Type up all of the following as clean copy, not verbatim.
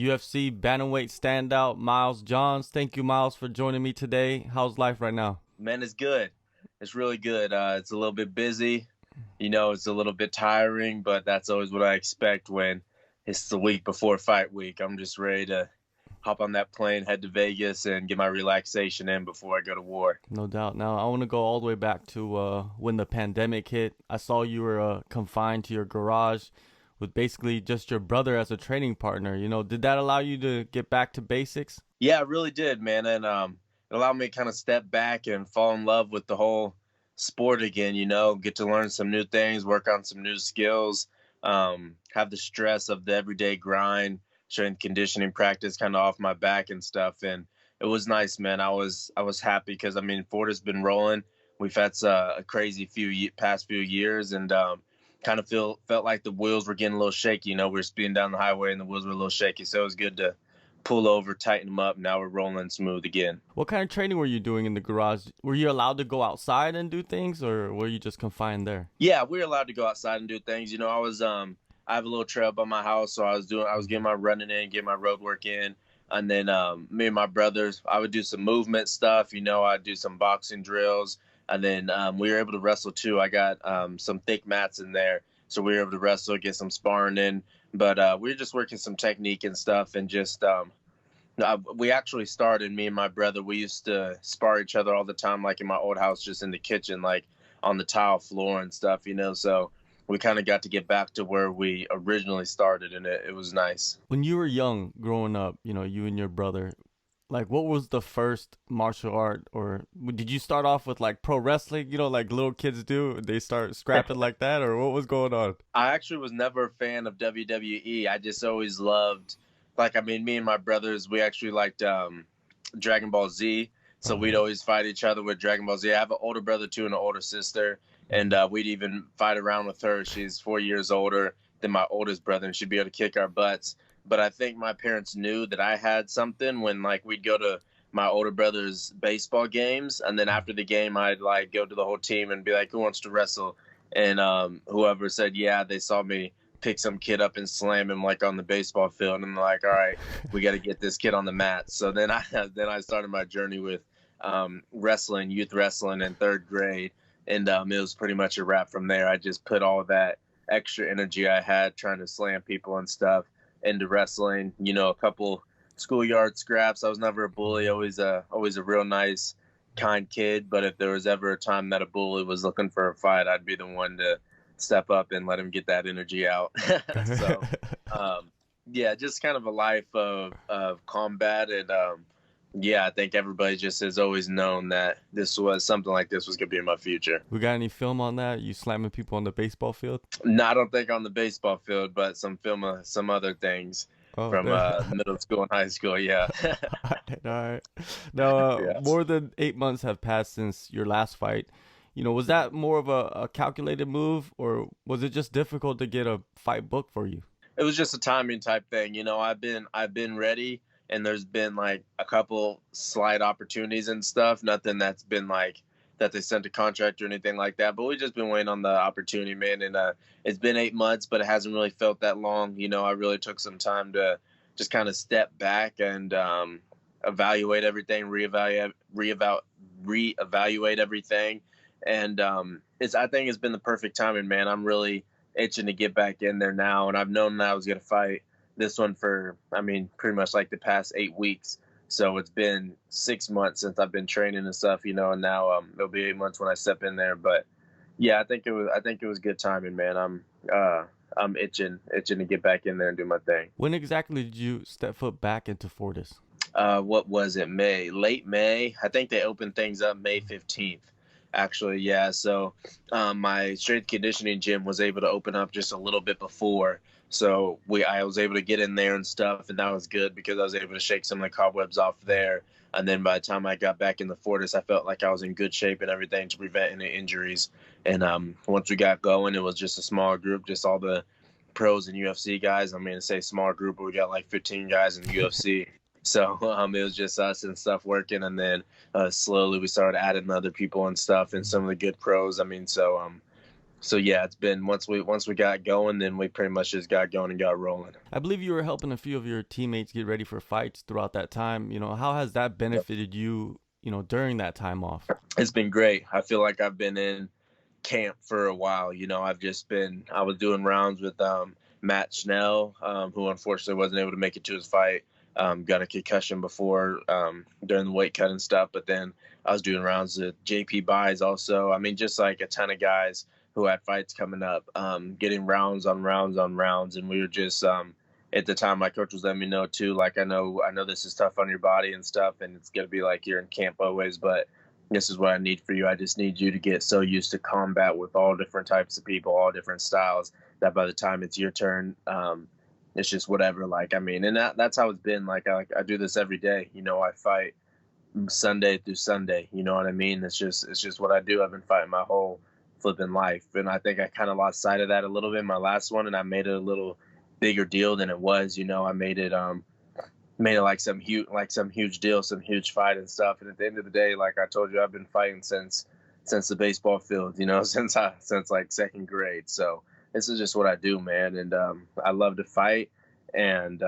UFC Bantamweight standout Miles Johns. Thank you, Miles, for joining me today. How's life right now? Man, it's good. It's really good. It's a little bit busy. It's a little bit tiring, but that's always what I expect when it's the week before fight week. I'm just ready to hop on that plane, head to Vegas, and get my relaxation in before I go to war. No doubt. Now, I want to go all the way back to when the pandemic hit. I saw you were confined to your garage with basically just your brother as a training partner. Did that allow you to get back to basics? Yeah, it really did, man. And it allowed me to kind of step back and fall in love with the whole sport again, get to learn some new things, work on some new skills, have the stress of the everyday grind, strength conditioning practice kind of off my back and stuff. And it was nice, man. I was happy because, Florida's been rolling. We've had a crazy past few years, and kind of felt like the wheels were getting a little shaky. We were speeding down the highway and the wheels were a little shaky. So it was good to pull over, tighten them up. Now we're rolling smooth again. What kind of training were you doing in the garage? Were you allowed to go outside and do things, or were you just confined there? Yeah, we were allowed to go outside and do things. I have a little trail by my house, so I was getting my running in, getting my road work in. And then me and my brothers, I would do some movement stuff. I'd do some boxing drills. And then we were able to wrestle too. I got some thick mats in there, so we were able to wrestle, get some sparring in. But we were just working some technique and stuff, and just we actually started, me and my brother, we used to spar each other all the time, like in my old house, just in the kitchen, like on the tile floor and stuff, so we kind of got to get back to where we originally started, and it was nice. When you were young, growing up, you and your brother, like, what was the first martial art, or did you start off with like pro wrestling, like little kids do? They start scrapping like that, or what was going on? I actually was never a fan of WWE. I just always loved, me and my brothers, we actually liked Dragon Ball Z. So we'd always fight each other with Dragon Ball Z. I have an older brother too and an older sister, and we'd even fight around with her. She's 4 years older than my oldest brother, and she'd be able to kick our butts. But I think my parents knew that I had something when, we'd go to my older brother's baseball games, and then after the game, I'd, go to the whole team and be like, who wants to wrestle? And whoever said yeah, they saw me pick some kid up and slam him, on the baseball field, and they're like, all right, we got to get this kid on the mat. So then I started my journey with wrestling, youth wrestling in third grade, and it was pretty much a wrap from there. I just put all that extra energy I had trying to slam people and stuff into wrestling. A couple schoolyard scraps. I was never a bully, always a real nice, kind kid. But if there was ever a time that a bully was looking for a fight, I'd be the one to step up and let him get that energy out. So, yeah, just kind of a life of combat. And, yeah, I think everybody just has always known that something like this was going to be in my future. We got any film on that? You slamming people on the baseball field? No, I don't think on the baseball field, but some film of some other things from middle school and high school. Yeah. All right. Now, Yes. more than 8 months have passed since your last fight. Was that more of a calculated move, or was it just difficult to get a fight booked for you? It was just a timing type thing. I've been ready, and there's been a couple slight opportunities and stuff. Nothing that's been that they sent a contract or anything like that. But we've just been waiting on the opportunity, man. And it's been 8 months, but it hasn't really felt that long. I really took some time to just kind of step back and evaluate everything, reevaluate everything. And I think it's been the perfect timing, man. I'm really itching to get back in there now, and I've known that I was going to fight this one for, pretty much the past 8 weeks. So it's been 6 months since I've been training and stuff, and now it'll be 8 months when I step in there. But yeah, I think it was good timing, man. I'm itching to get back in there and do my thing. When exactly did you step foot back into Fortis? What was it? Late May. I think they opened things up May 15th. Actually, yeah. So my strength conditioning gym was able to open up just a little bit before. So I was able to get in there and stuff, and that was good because I was able to shake some of the cobwebs off there. And then by the time I got back in the Fortis, I felt like I was in good shape and everything to prevent any injuries. And once we got going, it was just a small group, just all the pros and UFC guys. To say small group, but we got 15 guys in the UFC. So it was just us and stuff working, and then slowly we started adding other people and stuff, and some of the good pros. So yeah, it's been once we got going, then we pretty much just got going and got rolling. I believe you were helping a few of your teammates get ready for fights throughout that time. How has that benefited you, during that time off? It's been great. I feel like I've been in camp for a while. I was doing rounds with Matt Schnell, who unfortunately wasn't able to make it to his fight. Got a concussion before during the weight cut and stuff. But then I was doing rounds with JP Buys also. I mean, just like a ton of guys who had fights coming up, getting rounds on rounds on rounds. And we were just, at the time, my coach was letting me know too, like, I know this is tough on your body and stuff, and it's going to be like you're in camp always, but this is what I need for you. I just need you to get so used to combat with all different types of people, all different styles, that by the time it's your turn, it's just whatever. Like, I mean, and that's how it's been. Like, I do this every day. I fight Sunday through Sunday. You know what I mean? It's just what I do. I've been fighting my whole flipping life, and I think I kind of lost sight of that a little bit in my last one, and I made it a little bigger deal than it was. I made it like some huge deal, some huge fight and stuff. And at the end of the day, like I told you, I've been fighting since the baseball field, since like second grade. So this is just what I do, man. And I love to fight, and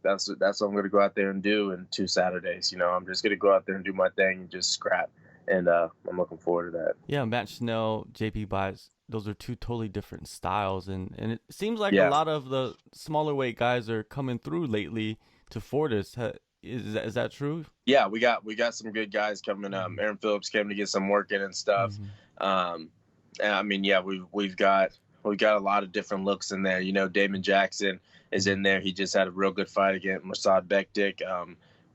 that's what I'm going to go out there and do in 2 Saturdays. I'm just going to go out there and do my thing and just scrap. And I'm looking forward to that. Yeah, Matt Schnell, JP Buys, those are two totally different styles, and it seems like a Yeah. lot of the smaller weight guys are coming through lately to Fortis. Is that true? Yeah, we got some good guys coming up. Aaron Phillips came to get some work in and stuff. And I mean, yeah, we've got a lot of different looks in there. Damon Jackson is in there. He just had a real good fight against Mursad Bektik,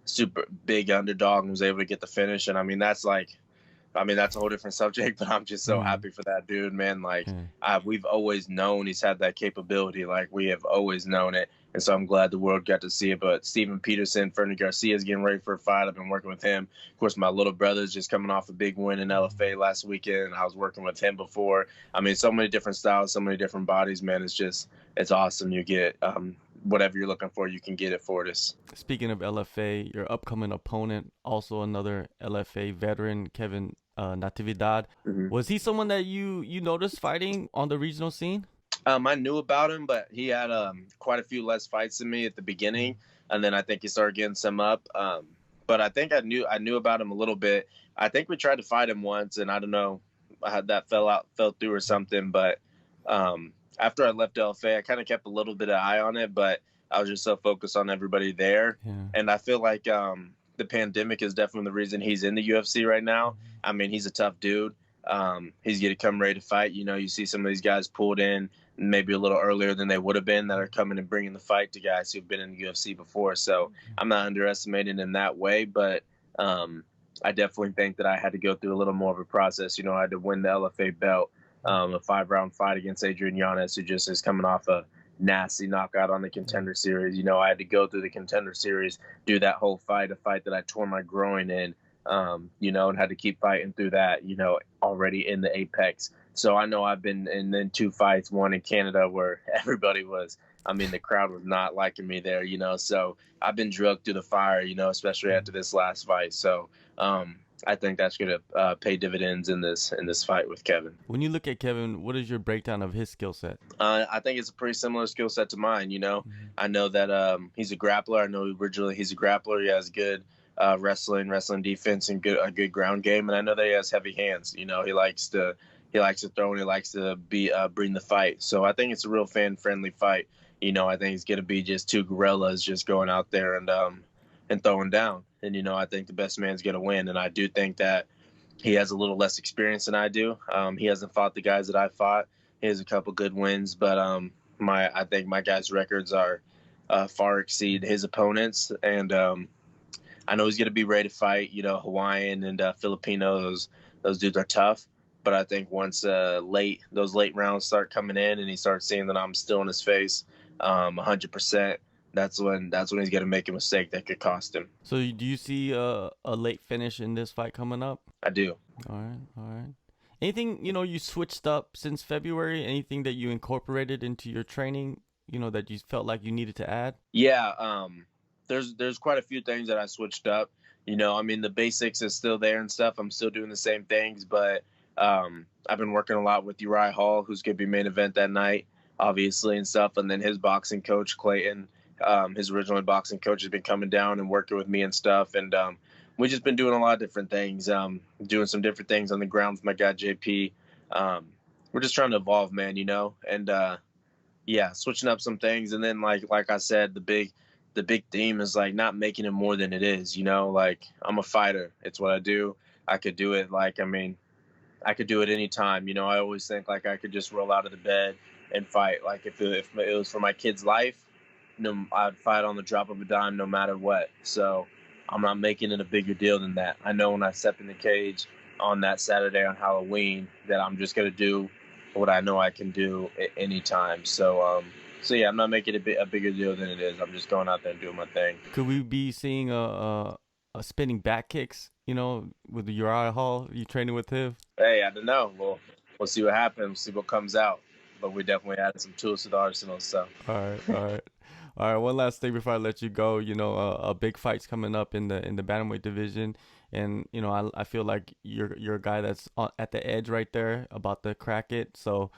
super big underdog, and was able to get the finish. And I mean, that's a whole different subject, but I'm just so happy for that dude, man. Like, we've always known he's had that capability. Like, we have always known it. And so I'm glad the world got to see it. But Steven Peterson, Fernie Garcia is getting ready for a fight. I've been working with him. Of course, my little brother's just coming off a big win in LFA last weekend. I was working with him before. I mean, so many different styles, so many different bodies, man. It's awesome. You get whatever you're looking for, you can get at Fortis. Speaking of LFA, your upcoming opponent, also another LFA veteran, Kevin Natividad. Was he someone that you noticed fighting on the regional scene? I knew about him, but he had quite a few less fights than me at the beginning, and then I think he started getting some up. But I think I knew about him a little bit. I think we tried to fight him once, and I don't know, I had that fell through or something. But after I left LFA, I kind of kept a little bit of eye on it, but I was just so focused on everybody there. Yeah. And I feel like the pandemic is definitely the reason he's in the UFC right now. I mean, he's a tough dude. He's going to come ready to fight. You see some of these guys pulled in maybe a little earlier than they would have been that are coming and bringing the fight to guys who've been in the UFC before. So I'm not underestimating in that way, but I definitely think that I had to go through a little more of a process. I had to win the LFA belt, a 5-round fight against Adrian Yanez, who just is coming off a nasty knockout on the Contender Series. I had to go through the Contender Series, do that whole fight, a fight that I tore my groin in, and had to keep fighting through that, already in the Apex. So I know I've been in then 2 fights, one in Canada where everybody was, the crowd was not liking me there, so I've been drugged through the fire, especially after this last fight. So I think that's going to pay dividends in this fight with Kevin. When you look at Kevin, what is your breakdown of his skill set? I think it's a pretty similar skill set to mine. I know that he's a grappler. I know originally he's a grappler. He has good wrestling defense, and a good ground game. And I know that he has heavy hands. He likes to throw, and he likes to bring the fight. So I think it's a real fan-friendly fight. I think it's going to be just 2 gorillas just going out there and throwing down. And, I think the best man's going to win. And I do think that he has a little less experience than I do. He hasn't fought the guys that I fought. He has a couple good wins, but I think my guys' records are far exceed his opponents. And I know he's going to be ready to fight. Hawaiian and Filipino, those dudes are tough. But I think once those late rounds start coming in and he starts seeing that I'm still in his face 100%, that's when he's going to make a mistake that could cost him. So do you see a late finish in this fight coming up? I do. All right. Anything, you switched up since February? Anything that you incorporated into your training, that you felt like you needed to add? Yeah, there's quite a few things that I switched up. The basics is still there and stuff. I'm still doing the same things, but I've been working a lot with Uriah Hall, who's going to be main event that night, obviously, and stuff. And then his boxing coach, Clayton, his original boxing coach, has been coming down and working with me and stuff. And we've just been doing a lot of different things, doing some different things on the ground with my guy, JP. We're just trying to evolve, man, and yeah, switching up some things. And then like I said, the big theme is like not making it more than it is, like I'm a fighter. It's what I do. I could do it. I could do it anytime. I always think like I could just roll out of the bed and fight. Like if it was for my kid's life, I'd fight on the drop of a dime no matter what. So I'm not making it a bigger deal than that. I know when I step in the cage on that Saturday on Halloween that I'm just going to do what I know I can do at any time. So yeah, I'm not making it a bigger deal than it is. I'm just going out there and doing my thing. Could we be seeing a spinning back kicks, with Uriah Hall? You training with him? Hey, I don't know. We'll see what happens, see what comes out. But we definitely added some tools to the arsenal. So. All right. All right, one last thing before I let you go. A big fight's coming up in the bantamweight division, and I feel like you're a guy that's at the edge right there, about to crack it. So,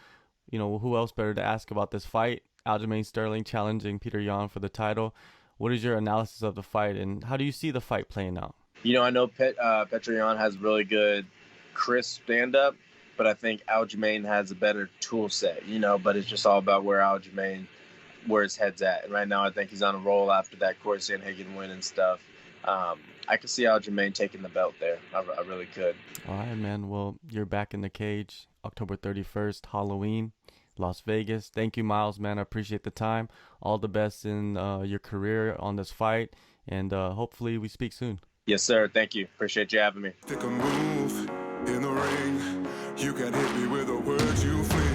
who else better to ask about this fight? Aljamain Sterling challenging Peter Yan for the title. What is your analysis of the fight, and how do you see the fight playing out? I know Petr Yan has really good, crisp stand-up, but I think Aljamain has a better tool set, but it's just all about where his head's at. And right now I think he's on a roll after that Corey Sandhagen win and stuff. I could see Aljamain taking the belt there. I really could. All right, man. Well, you're back in the cage October 31st, Halloween, Las Vegas. Thank you, Miles, man. I appreciate the time. All the best in your career on this fight, and hopefully we speak soon. Yes, sir. Thank you. Appreciate you having me. Take a move in the ring. You can hit me with the words you fling.